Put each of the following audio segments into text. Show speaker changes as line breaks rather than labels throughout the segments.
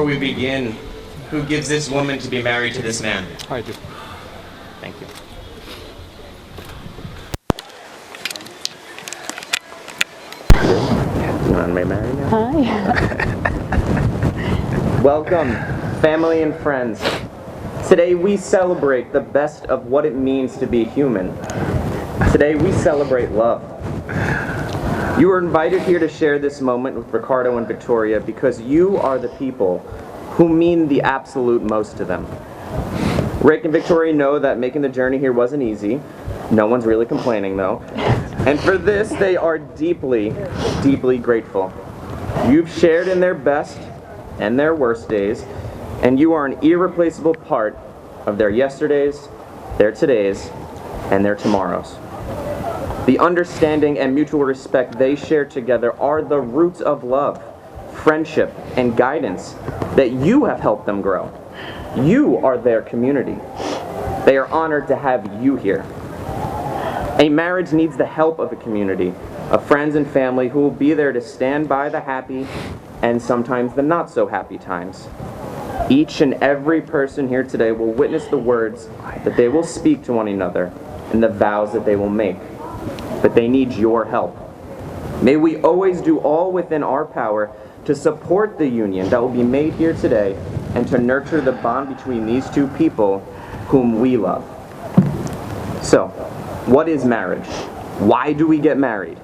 before we begin, who gives this woman to be married to this man?
I do.
Thank you. You want to be married now?
Hi.
Welcome, family and friends. Today we celebrate the best of what it means to be human. Today we celebrate love. You are invited here to share this moment with Ricardo and Victoria because you are the people who mean the absolute most to them. Rick and Victoria know that making the journey here wasn't easy. No one's really complaining though. And for this, they are deeply, deeply grateful. You've shared in their best and their worst days, and you are an irreplaceable part of their yesterdays, their todays, and their tomorrows. The understanding and mutual respect they share together are the roots of love, friendship, and guidance that you have helped them grow. You are their community. They are honored to have you here. A marriage needs the help of a community, of friends and family who will be there to stand by the happy and sometimes the not so happy times. Each and every person here today will witness the words that they will speak to one another and the vows that they will make. But they need your help. May we always do all within our power to support the union that will be made here today and to nurture the bond between these two people whom we love. So, what is marriage? Why do we get married?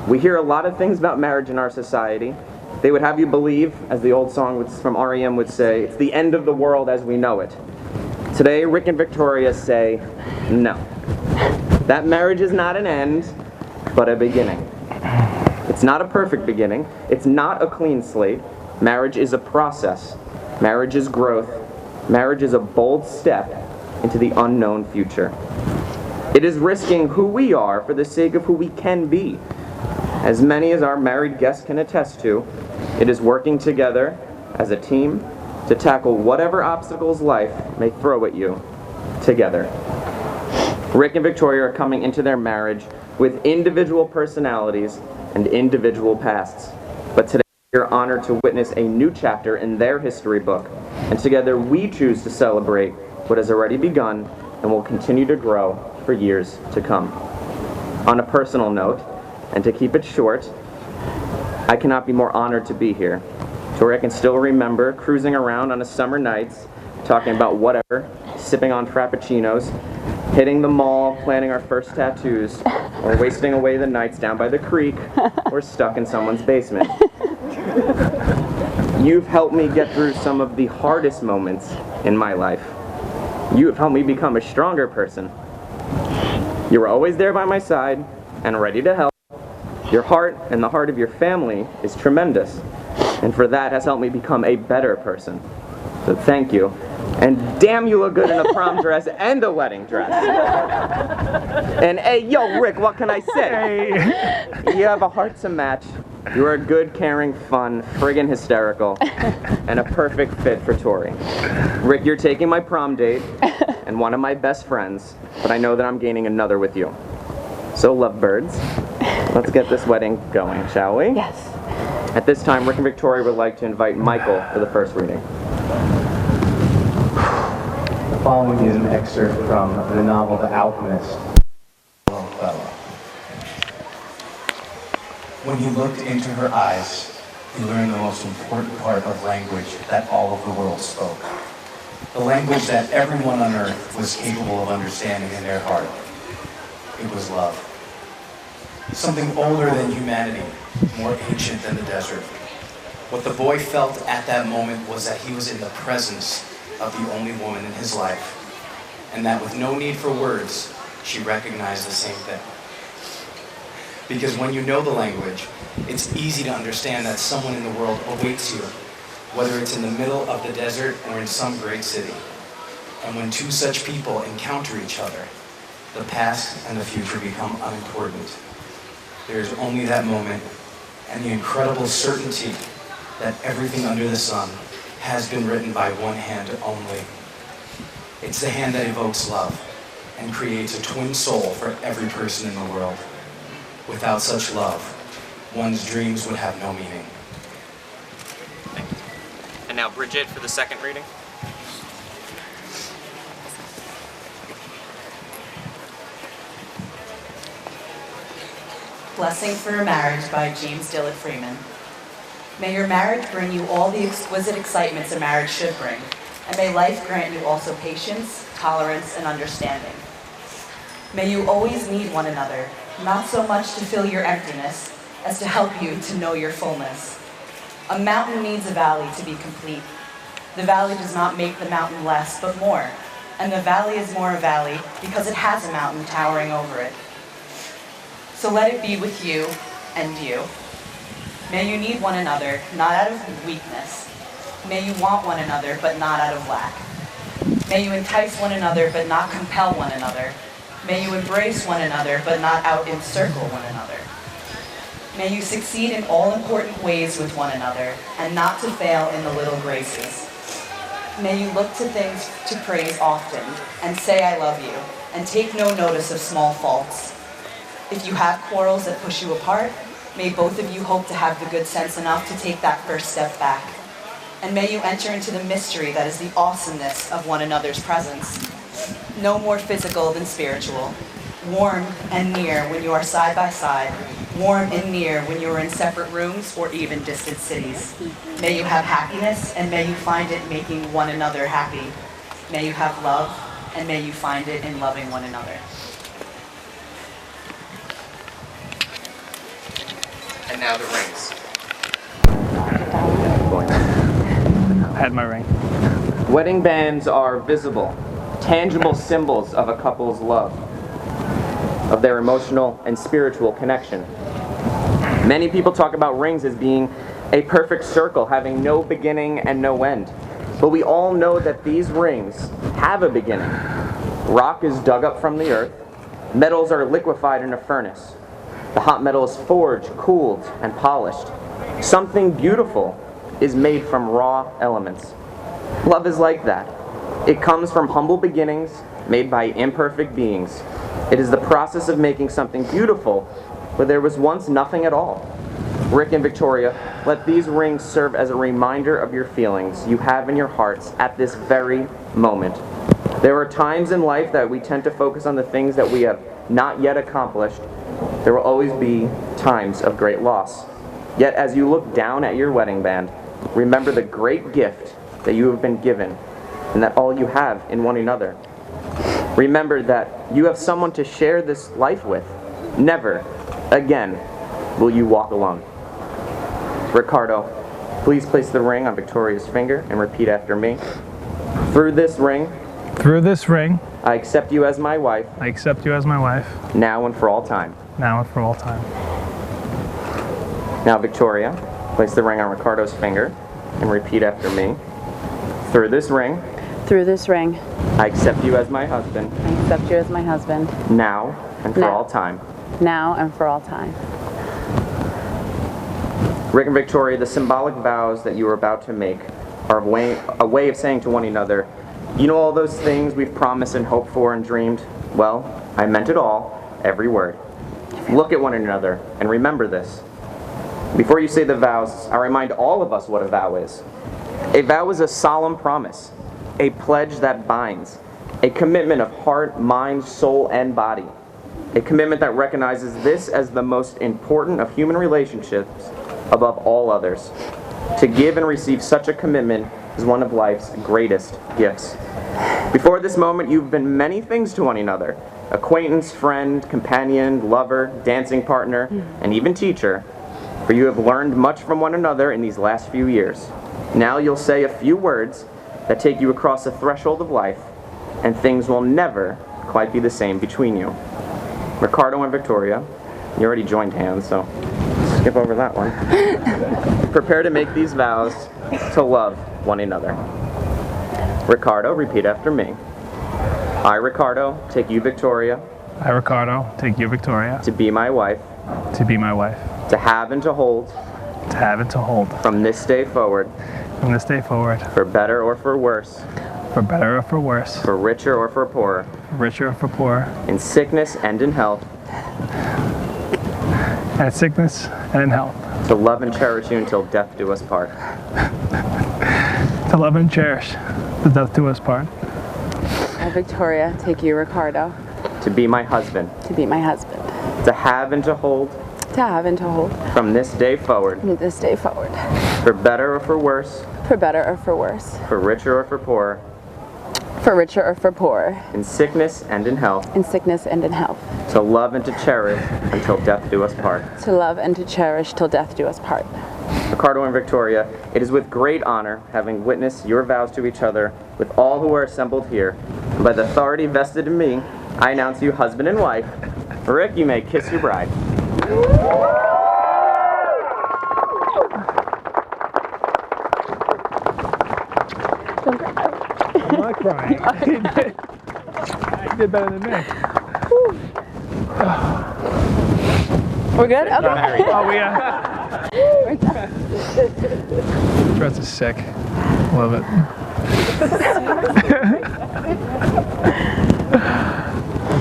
We hear a lot of things about marriage in our society. They would have you believe, as the old song from REM would say, it's the end of the world as we know it. Today, Rick and Victoria say, no. That marriage is not an end, but a beginning. It's not a perfect beginning. It's not a clean slate. Marriage is a process. Marriage is growth. Marriage is a bold step into the unknown future. It is risking who we are for the sake of who we can be. As many as our married guests can attest to, it is working together as a team to tackle whatever obstacles life may throw at you together. Rick and Victoria are coming into their marriage with individual personalities and individual pasts. But today we are honored to witness a new chapter in their history book. And together we choose to celebrate what has already begun and will continue to grow for years to come. On a personal note, and to keep it short, I cannot be more honored to be here, to where I can still remember cruising around on a summer nights, talking about whatever, sipping on frappuccinos, hitting the mall, planning our first tattoos, or wasting away the nights down by the creek, or stuck in someone's basement. You've helped me get through some of the hardest moments in my life. You have helped me become a stronger person. You were always there by my side and ready to help. Your heart and the heart of your family is tremendous, and for that has helped me become a better person. So thank you. And damn, you look good in a prom dress and a wedding dress. And hey, yo, Rick, what can I say? Hey. You have a heart to match. You are good, caring, fun, friggin' hysterical, and a perfect fit for Tori. Rick, you're taking my prom date and one of my best friends, but I know that I'm gaining another with you. So, lovebirds, let's get this wedding going, shall we?
Yes.
At this time, Rick and Victoria would like to invite Michael for the first reading.
The following is an excerpt from the novel The Alchemist. When he looked into her eyes, he learned the most important part of language that all of the world spoke. The language that everyone on earth was capable of understanding in their heart. It was love. Something older than humanity, more ancient than the desert. What the boy felt at that moment was that he was in the presence of the only woman in his life, and that with no need for words, she recognized the same thing. Because when you know the language, it's easy to understand that someone in the world awaits you, whether it's in the middle of the desert or in some great city. And when two such people encounter each other, the past and the future become unimportant. There is only that moment and the incredible certainty that everything under the sun has been written by one hand only. It's the hand that evokes love and creates a twin soul for every person in the world. Without such love, one's dreams would have no meaning.
And now Bridget for the second reading.
Blessing for a Marriage by James Dillard Freeman. May your marriage bring you all the exquisite excitements a marriage should bring, and may life grant you also patience, tolerance, and understanding. May you always need one another, not so much to fill your emptiness, as to help you to know your fullness. A mountain needs a valley to be complete. The valley does not make the mountain less, but more, and the valley is more a valley because it has a mountain towering over it. So let it be with you and you. May you need one another, not out of weakness. May you want one another, but not out of lack. May you entice one another, but not compel one another. May you embrace one another, but not out-encircle one another. May you succeed in all important ways with one another, and not to fail in the little graces. May you look to things to praise often, and say I love you, and take no notice of small faults. If you have quarrels that push you apart, may both of you hope to have the good sense enough to take that first step back. And may you enter into the mystery that is the awesomeness of one another's presence. No more physical than spiritual. Warm and near when you are side by side. Warm and near when you are in separate rooms or even distant cities. May you have happiness, and may you find it making one another happy. May you have love, and may you find it in loving one another.
And now the rings.
I had my ring.
Wedding bands are visible, tangible symbols of a couple's love, of their emotional and spiritual connection. Many people talk about rings as being a perfect circle, having no beginning and no end. But we all know that these rings have a beginning. Rock is dug up from the earth. Metals are liquefied in a furnace. The hot metal is forged, cooled, and polished. Something beautiful is made from raw elements. Love is like that. It comes from humble beginnings made by imperfect beings. It is the process of making something beautiful where there was once nothing at all. Rick and Victoria, let these rings serve as a reminder of your feelings you have in your hearts at this very moment. There are times in life that we tend to focus on the things that we have not yet accomplished. There will always be times of great loss. Yet as you look down at your wedding band, remember the great gift that you have been given and that all you have in one another. Remember that you have someone to share this life with. Never again will you walk alone. Ricardo, please place the ring on Victoria's finger and repeat after me. Through this ring,
I
accept you as my wife,
now and for all time.
Now, Victoria, place the ring on Ricardo's finger and repeat after me. Through this ring, I accept you as my husband, now and for all time. Rick and Victoria, the symbolic vows that you are about to make are a way of saying to one another, you know all those things we've promised and hoped for and dreamed? Well, I meant it all, every word. Look at one another and remember this. Before you say the vows, I remind all of us what a vow is. A vow is a solemn promise, a pledge that binds, a commitment of heart, mind, soul, and body. A commitment that recognizes this as the most important of human relationships above all others. To give and receive such a commitment is one of life's greatest gifts. Before this moment, you've been many things to one another. Acquaintance, friend, companion, lover, dancing partner, and even teacher. For you have learned much from one another in these last few years. Now you'll say a few words that take you across the threshold of life, and things will never quite be the same between you. Ricardo and Victoria, you already joined hands, so skip over that one. Prepare to make these vows to love one another. Ricardo, repeat after me. I, Ricardo, take you, Victoria, to be my wife, to have and to hold, from this day forward, for better or for worse, for richer or for poorer, in sickness and in health, to love and cherish you until death do us part.
To love and cherish, till death do us part.
I, Victoria, take you, Ricardo,
To be my husband.
to be my husband.
To have and to hold.
To have and to hold
From this day forward.
from this day forward.
For better or for worse.
For better or for worse.
For richer or for poorer.
For richer or for poorer.
In sickness and in health.
In sickness and in health.
To love and to cherish until death do us part.
To love and to cherish till death do us part.
Ricardo and Victoria, it is with great honor, having witnessed your vows to each other, with all who are assembled here, and by the authority vested in me, I announce you husband and wife. Rick, you may kiss your bride.
I'm not crying. You did better than me.
We're good? Okay.
Oh, we dress is sick. Love it.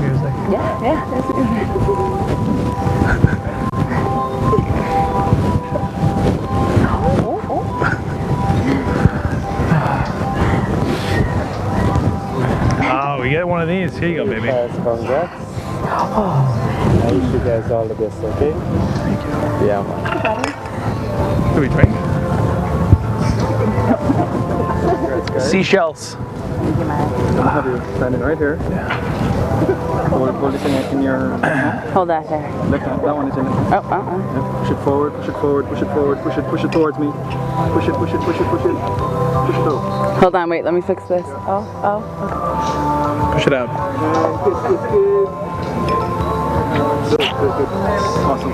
Music.
Yeah. That's good.
Oh, we get one of these. Here you go, baby.
Congrats. I wish you guys all the best, okay?
Thank you.
Yeah, man.
Do we drink? Seashells.
I'll have you standing right here.
Yeah.
Hold this in your hand.
Hold that there.
Left hand. That one is in it.
Oh,
Yeah, push it forward, push it forward, push it forward, push it towards me. Push it, push it, push it, push it. Push it out.
Hold on, wait, let me fix this. Oh, okay.
Push it out.
Good. Good. Awesome.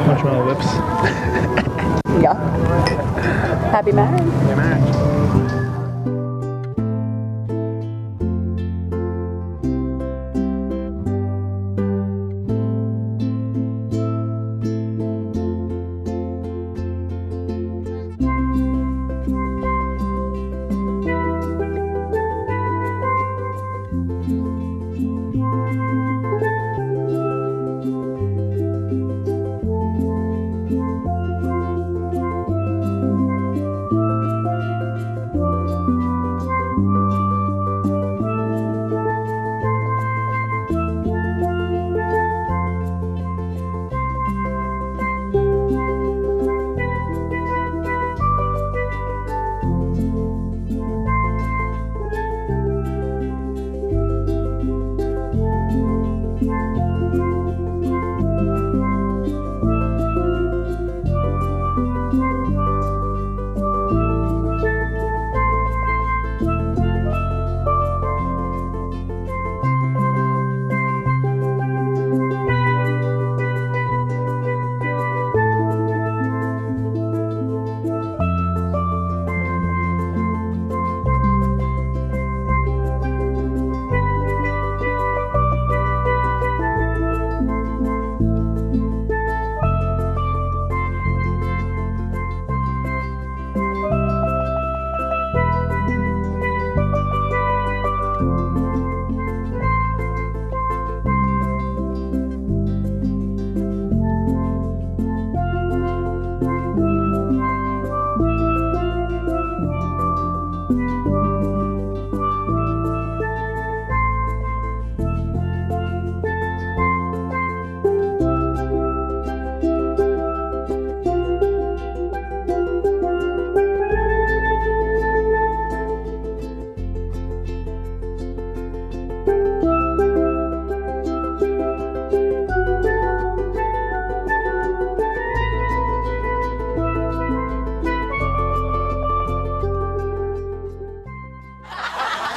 Marshmallow lips.
Yeah. Happy marriage.
Your marriage.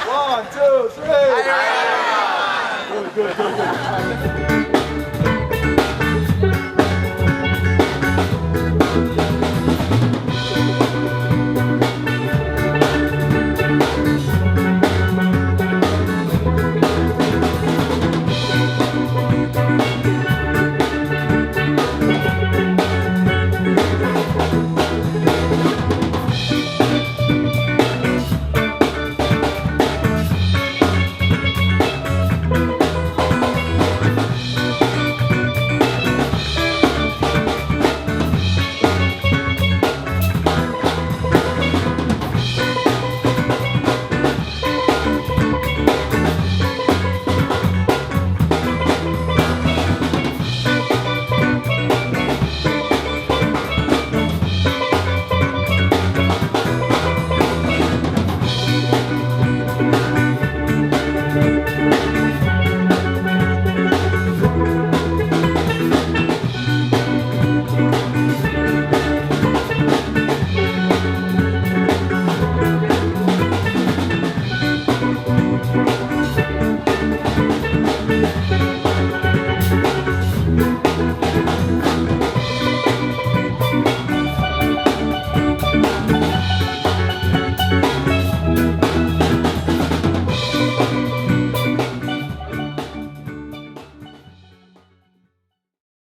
One, two, three. Good.